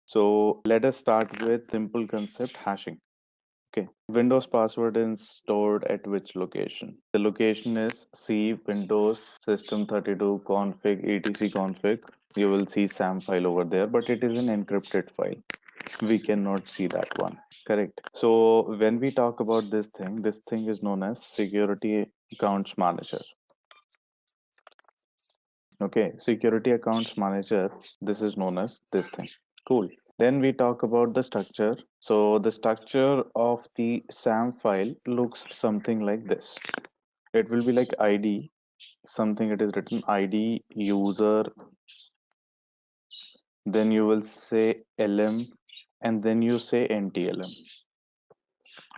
So let us start with simple concept hashing. Okay, Windows password is stored at which location? The location is C Windows system32 config etc config. You will see SAM file over there, but it is an encrypted file. We cannot see that one. Correct. So when we talk about this thing is known as security accounts manager. Okay, security accounts manager. This is known as this thing. Cool. Then we talk about the structure. So the structure of the SAM file looks something like this. It will be like ID, something it is written ID user, then you will say LM, and then you say NTLM.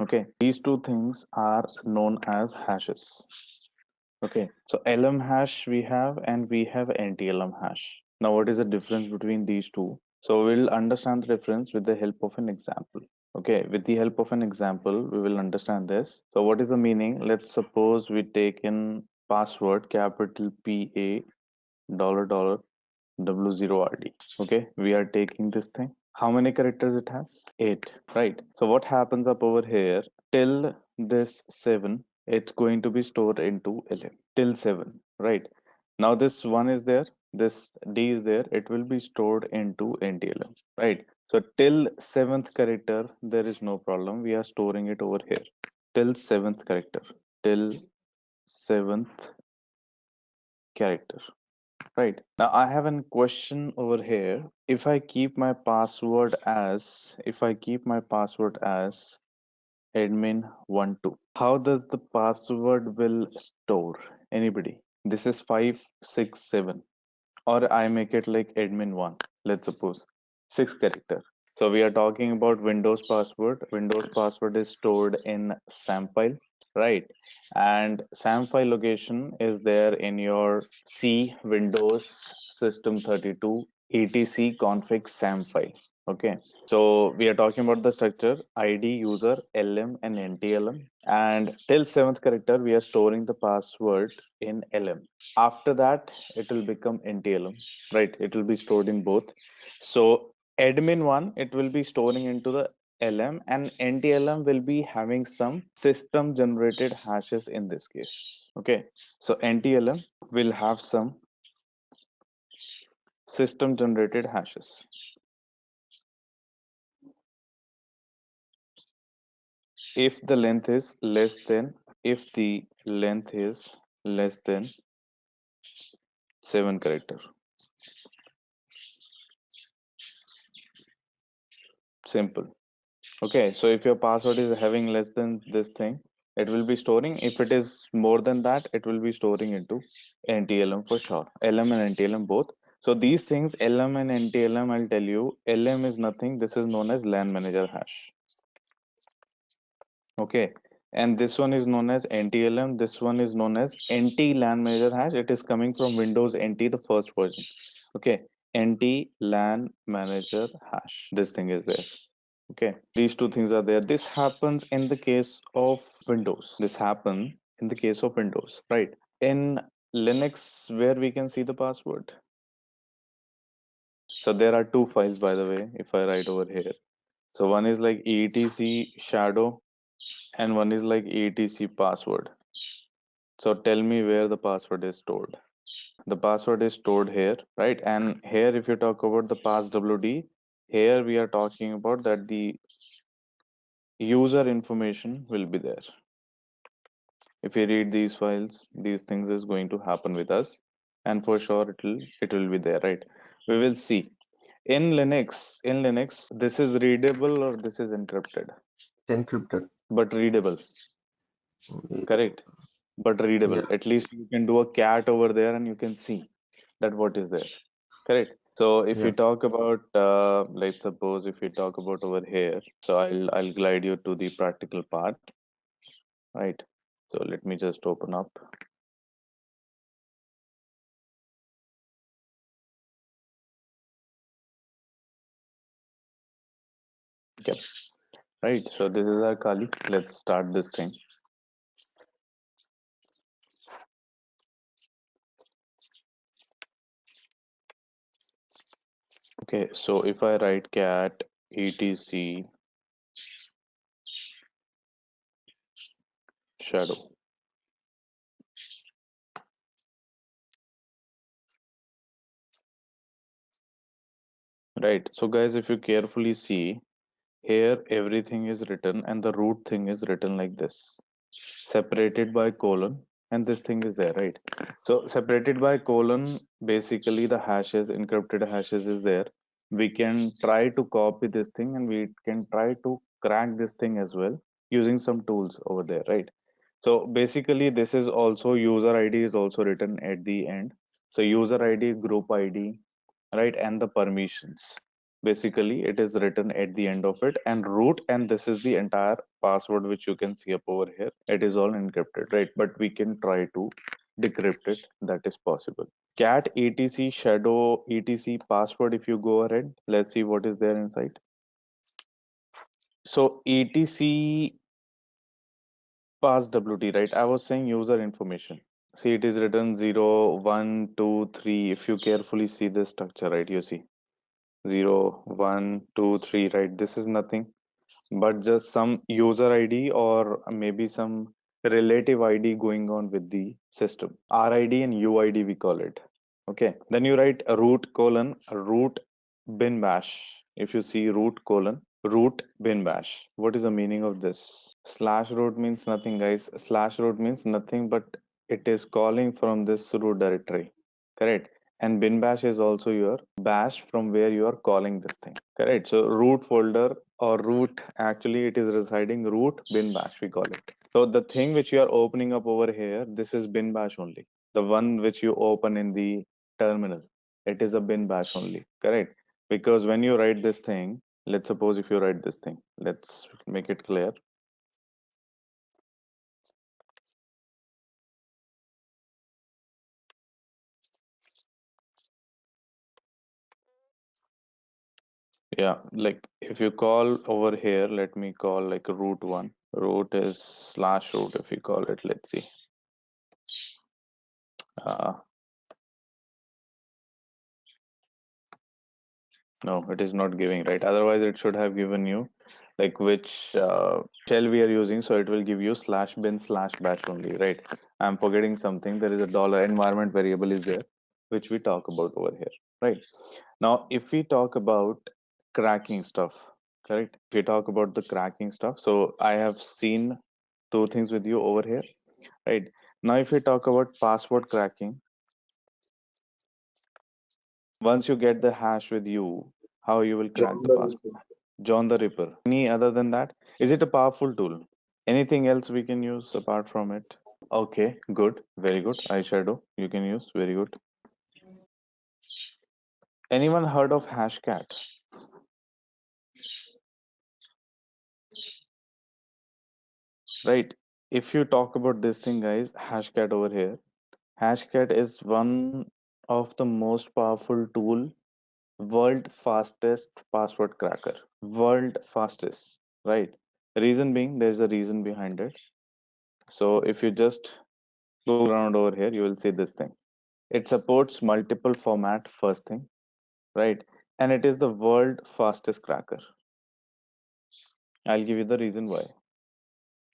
Okay, these two things are known as hashes. Okay, so LM hash we have and we have NTLM hash. Now, what is the difference between these two? So we'll understand the difference with the help of an example. Okay, with the help of an example, we will understand this. So what is the meaning? Let's suppose we take in password capital PA dollar dollar W0RD. Okay, we are taking this thing. How many characters it has? 8, right? So what happens up over here till this 7, it's going to be stored into LM till 7, right? Now this 1 is there, this D is there, it will be stored into NTLM, right? So till 7th character, there is no problem. We are storing it over here till 7th character, till 7th character. Right. Now I have a question over here. If I keep my password as admin12, how does the password will store? Anybody? This is 567, or I make it like admin1. Let's suppose 6 character. So we are talking about Windows password. Windows password is stored in SAM file, right? And SAM file location is there in your C Windows system32 etc config SAM file. Okay, so we are talking about the structure ID user LM and NTLM, and till 7th character we are storing the password in LM. After that it will become NTLM, right? It will be stored in both. So admin1 it will be storing into the LM, and NTLM will be having some system generated hashes in this case. Okay, so NTLM will have some system generated hashes. If the length is less than, if the length is less than 7 character. Simple. Okay, so if your password is having less than this thing, it will be storing. If it is more than that, it will be storing into NTLM for sure. LM and NTLM both. So these things, LM and NTLM, I'll tell you, LM is nothing. This is known as LAN manager hash. Okay, and this one is known as NTLM. This one is known as NT LAN manager hash. It is coming from Windows NT, the first version. Okay, NT LAN manager hash. This thing is there. Okay, these two things are there. This happens in the case of Windows. This happen in the case of Windows, right? In Linux, where we can see the password. So there are two files, by the way, if I write over here. So one is like etc shadow and one is like etc password. So tell me where the password is stored. The password is stored here, right? And here, if you talk about the passwd, here we are talking about that the user information will be there. If we read these files, these things is going to happen with us, and for sure it will be there, right? We will see. In Linux, this is readable or this is encrypted? Encrypted. But readable. Correct. But readable. Yeah. At least you can do a cat over there and you can see that what is there. Correct. So if we Yeah. talk about, let's suppose if we talk about over here, so I'll glide you to the practical part, right? So let me just open up. Okay. Right. So this is our Kali. Let's start this thing. Okay, so if I write cat etc shadow, right? So guys, if you carefully see here, everything is written and the root thing is written like this, separated by colon, and this thing is there, right? So separated by colon, basically the hashes, encrypted hashes is there. We can try to copy this thing and we can try to crack this thing as well using some tools over there, right? So basically this is also user ID is also written at the end. So user ID, group ID, right, and the permissions. Basically it is written at the end of it, and root, and this is the entire password which you can see up over here. It is all encrypted, right? But we can try to decrypt it. That is possible. Cat etc shadow etc password. If you go ahead, let's see what is there inside. So etc pass wt, right? I was saying user information. See, it is written 0, 1, 2, 3. If you carefully see this structure, right, you see 0, 1, 2, 3, right? This is nothing but just some user ID or maybe some relative ID going on with the system. RID and UID we call it. Okay. Then you write a root colon root bin bash. If you see root colon root bin bash, what is the meaning of this? Slash root means nothing, guys. Slash root means nothing, but it is calling from this root directory. Correct. And bin bash is also your bash from where you are calling this thing. Correct. So root folder or root, actually it is residing root bin bash, we call it. So the thing which you are opening up over here, this is bin bash only. The one which you open in the terminal, it is a bin bash only. Correct. Because when you write this thing, let's suppose if you write this thing, let's make it clear. Yeah, like if you call over here, let me call like root one. Root is slash root if you call it. Let's see. Uh, no, it is not giving, right? Otherwise, it should have given you like which shell we are using. So it will give you slash bin slash bash only, right? I'm forgetting something. There is a dollar environment variable is there, which we talk about over here, right? Now, if we talk about cracking stuff, correct? If we talk about the cracking stuff, so I have seen two things with you over here, right? Now, if we talk about password cracking, once you get the hash with you, how you will crack John the the password? Ripper. John the Ripper. Any other than that? Is it a powerful tool? Anything else we can use apart from it? Okay, good, very good. Eyeshadow you can use, very good. Anyone heard of Hashcat? Right. If you talk about this thing, guys, Hashcat over here. Hashcat is one of the most powerful tool, world fastest password cracker. World fastest, right? Reason being, there's a reason behind it. So if you just go around over here, you will see this thing. It supports multiple format, first thing, right? And it is the world fastest cracker. I'll give you the reason why.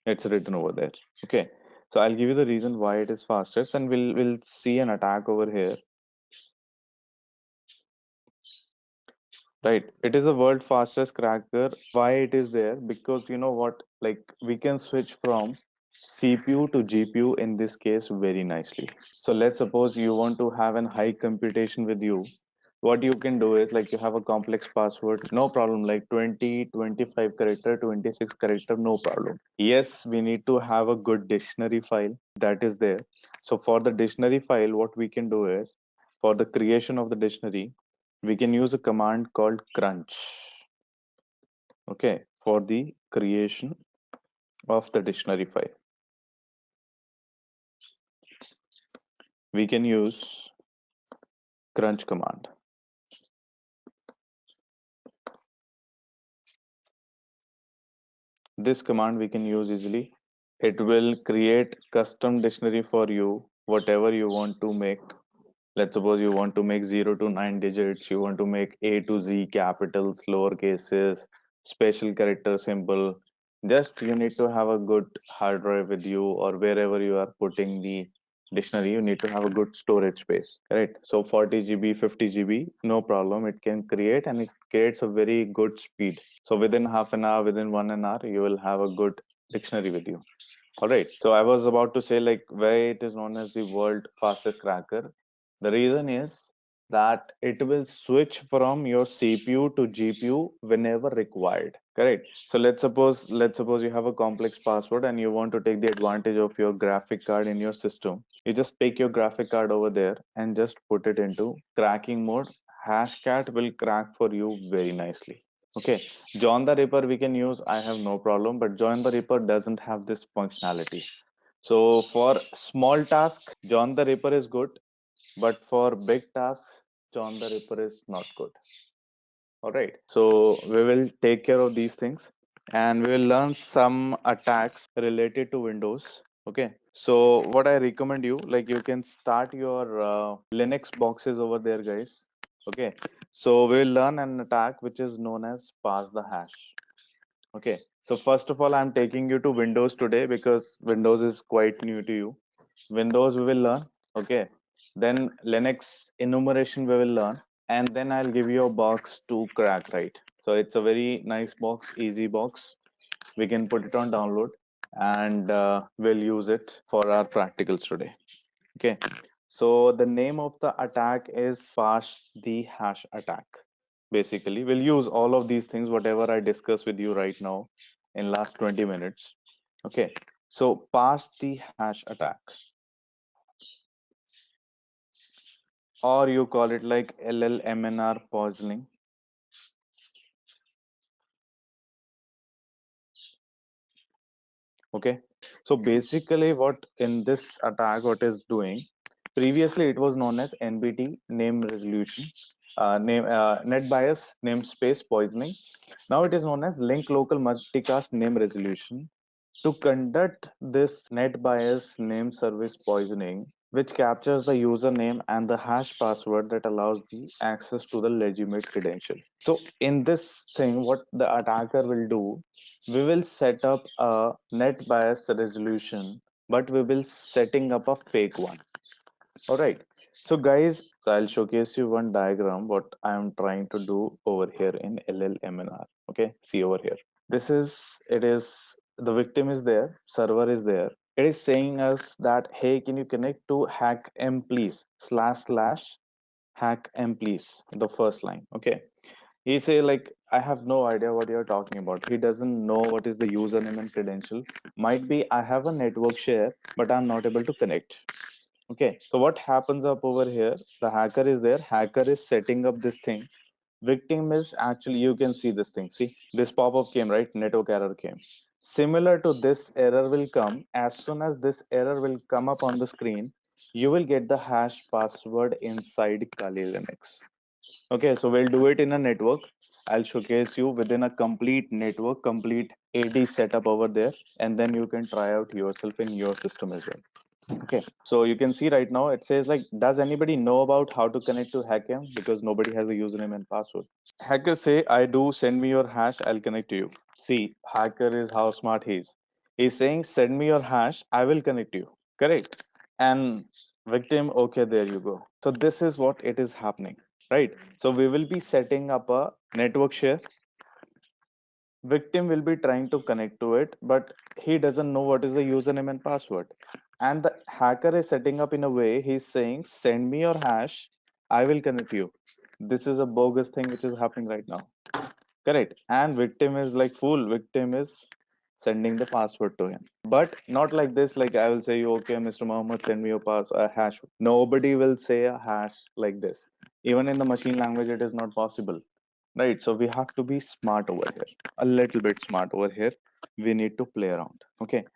It's written over there. Okay. So I'll give you the reason why it is fastest, and we'll see an attack over here. Right. It is the world fastest cracker. Why it is there? Because you know what? Like we can switch from CPU to GPU in this case very nicely. So let's suppose you want to have an high computation with you. What you can do is like you have a complex password, no problem, like 20, 25 character, 26 character, no problem. Yes, we need to have a good dictionary file that is there. So for the dictionary file, what we can do is for the creation of the dictionary, we can use a command called crunch. Okay, for the creation of the dictionary file, we can use crunch command. This command we can use easily. It will create custom dictionary for you, whatever you want to make. Let's suppose you want to make 0 to 9 digits, you want to make A to Z capitals, lower cases, special character symbol. Just you need to have a good hard drive with you, or wherever you are putting the dictionary, you need to have a good storage space, right? So 40 GB, 50 GB, no problem. It can create, and it creates a very good speed. So within half an hour, within 1 hour, you will have a good dictionary with you. All right. So I was about to say, like, why it is known as the world fastest cracker. The reason is that it will switch from your CPU to GPU whenever required. Correct. So let's suppose you have a complex password and you want to take the advantage of your graphic card in your system. You just pick your graphic card over there and just put it into cracking mode. Hashcat will crack for you very nicely. Okay, John the Ripper we can use, I have no problem, but John the Ripper doesn't have this functionality. So for small tasks, John the Ripper is good, but for big tasks, John the Ripper is not good. All right, so we will take care of these things and we will learn some attacks related to Windows. Okay, so what I recommend you, like you can start your Linux boxes over there, guys. Okay, so we'll learn an attack which is known as pass the hash. Okay, so first of all, I'm taking you to Windows today because Windows is quite new to you. Windows we will learn, okay. Then Linux enumeration we will learn, and then I'll give you a box to crack, right? So it's a very nice box, easy box. We can put it on download, and we'll use it for our practicals today. Okay, so the name of the attack is pass the hash attack. Basically, we'll use all of these things, whatever I discuss with you right now in last 20 minutes. Okay, so pass the hash attack, or you call it like LLMNR poisoning. Okay, so basically what in this attack, what is doing, previously it was known as NBT, name resolution, net bias namespace poisoning. Now it is known as link local multicast name resolution. To conduct this net bias name service poisoning, which captures the username and the hash password that allows the access to the legitimate credential. So in this thing, what the attacker will do, we will set up a net bias resolution, but we will setting up a fake one. All right. So guys, so I'll showcase you one diagram what I am trying to do over here in LLMNR. Okay, see over here. This is, it is, the victim is there, server is there. It is saying us that, hey, can you connect to hack m please // hack m please, the first line. Okay. He say like, I have no idea what you're talking about. He doesn't know what is the username and credential. Might be I have a network share, but I'm not able to connect. Okay, so what happens up over here? The hacker is there. Hacker is setting up this thing. Victim is actually, you can see this thing. See, this pop-up came, right? Network error came. Similar to this error will come. As soon as this error will come up on the screen, you will get the hash password inside Kali Linux. Okay, so we'll do it in a network. I'll showcase you within a complete network, complete AD setup over there, and then you can try out yourself in your system as well. Okay, so you can see right now it says like, does anybody know about how to connect to HackM? Because nobody has a username and password. Hacker say, I do, send me your hash, I'll connect to you. See, hacker is how smart he is. He's saying, send me your hash, I will connect to you. Correct. And victim, okay, there you go. So this is what it is happening, right? So we will be setting up a network share. Victim will be trying to connect to it, but he doesn't know what is the username and password. And the hacker is setting up in a way, he's saying, send me your hash, I will connect you. This is a bogus thing which is happening right now. Correct. And victim is like fool. Victim is sending the password to him. But not like this, like I will say you, okay, Mr. Mohammed, send me your hash. Nobody will say a hash like this. Even in the machine language, it is not possible. Right. So we have to be smart over here. A little bit smart over here. We need to play around. Okay.